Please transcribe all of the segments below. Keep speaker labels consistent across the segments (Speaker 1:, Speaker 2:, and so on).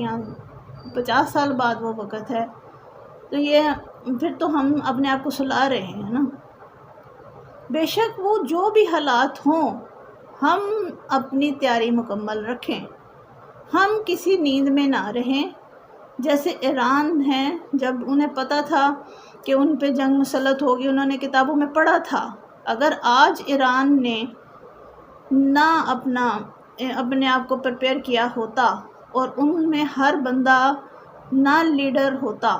Speaker 1: یہاں 50 سال بعد وہ وقت ہے، تو یہ پھر تو ہم اپنے آپ کو سلا رہے ہیں نا۔ بے شک وہ جو بھی حالات ہوں، ہم اپنی تیاری مکمل رکھیں، ہم کسی نیند میں نہ رہیں۔ جیسے ایران ہیں، جب انہیں پتہ تھا کہ ان پہ جنگ مسلط ہوگی، انہوں نے کتابوں میں پڑھا تھا، اگر آج ایران نے نہ اپنے آپ کو پریپیئر کیا ہوتا اور ان میں ہر بندہ نہ لیڈر ہوتا،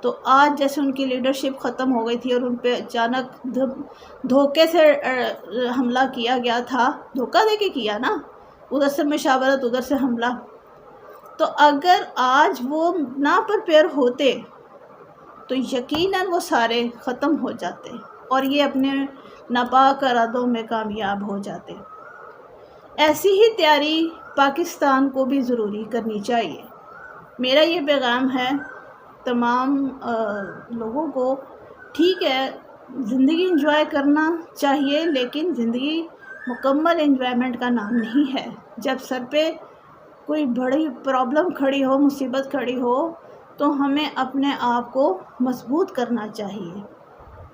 Speaker 1: تو آج جیسے ان کی لیڈرشپ ختم ہو گئی تھی اور ان پہ اچانک دھوکے سے حملہ کیا گیا تھا، دھوکہ دے کے کیا نا، ادھر سے مشاورت ادھر سے حملہ، تو اگر آج وہ نہ پریپیئر ہوتے تو یقیناً وہ سارے ختم ہو جاتے اور یہ اپنے ناپاک ارادوں میں کامیاب ہو جاتے۔ ایسی ہی تیاری پاکستان کو بھی ضروری کرنی چاہیے۔ میرا یہ پیغام ہے تمام لوگوں کو، ٹھیک ہے زندگی انجوائے کرنا چاہیے، لیکن زندگی مکمل انجوائمنٹ کا نام نہیں ہے۔ جب سر پہ کوئی بڑی پرابلم کھڑی ہو، مصیبت کھڑی ہو، تو ہمیں اپنے آپ کو مضبوط کرنا چاہیے،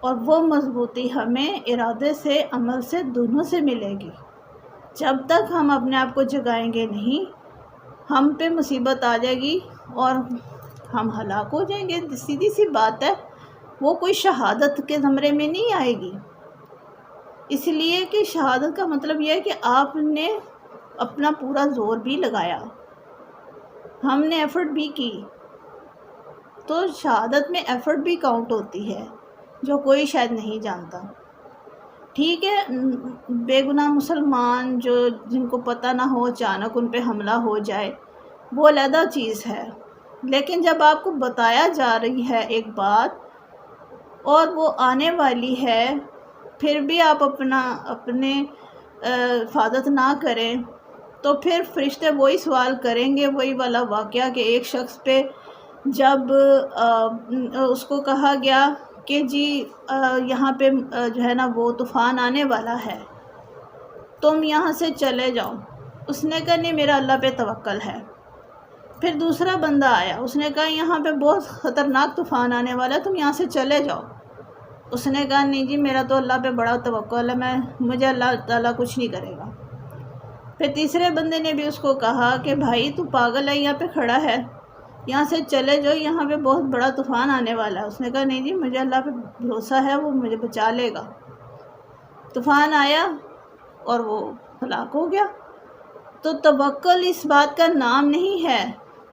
Speaker 1: اور وہ مضبوطی ہمیں ارادے سے، عمل سے، دونوں سے ملے گی۔ جب تک ہم اپنے آپ کو جگائیں گے نہیں، ہم پہ مصیبت آ جائے گی اور ہم ہلاک ہو جائیں گے۔ سیدھی سی بات ہے، وہ کوئی شہادت کے زمرے میں نہیں آئے گی، اس لیے کہ شہادت کا مطلب یہ ہے کہ آپ نے اپنا پورا زور بھی لگایا، ہم نے ایفرٹ بھی کی، تو شہادت میں ایفرٹ بھی کاؤنٹ ہوتی ہے، جو کوئی شاید نہیں جانتا۔ ٹھیک ہے بے گناہ مسلمان جن کو پتہ نہ ہو، اچانک ان پہ حملہ ہو جائے، وہ علیحدہ چیز ہے، لیکن جب آپ کو بتایا جا رہی ہے ایک بات اور وہ آنے والی ہے، پھر بھی آپ اپنے حفاظت نہ کریں، تو پھر فرشتے وہی سوال کریں گے، وہی والا واقعہ کہ ایک شخص پہ جب اس کو کہا گیا کہ جی یہاں پہ جو ہے نا وہ طوفان آنے والا ہے، تم یہاں سے چلے جاؤ، اس نے کہا نہیں میرا اللہ پہ توکل ہے۔ پھر دوسرا بندہ آیا، اس نے کہا یہاں پہ بہت خطرناک طوفان آنے والا ہے، تم یہاں سے چلے جاؤ، اس نے کہا نہیں جی میرا تو اللہ پہ بڑا توکل ہے، مجھے اللہ تعالیٰ کچھ نہیں کرے گا۔ پھر تیسرے بندے نے بھی اس کو کہا کہ بھائی تو پاگل ہے، یہاں پہ کھڑا ہے، یہاں سے چلے جاؤ، یہاں پہ بہت بڑا طوفان آنے والا ہے۔ اس نے کہا نہیں جی مجھے اللہ پہ بھروسہ ہے، وہ مجھے بچا لے گا۔ طوفان آیا اور وہ ہلاک ہو گیا۔ تو توکل اس بات کا نام نہیں ہے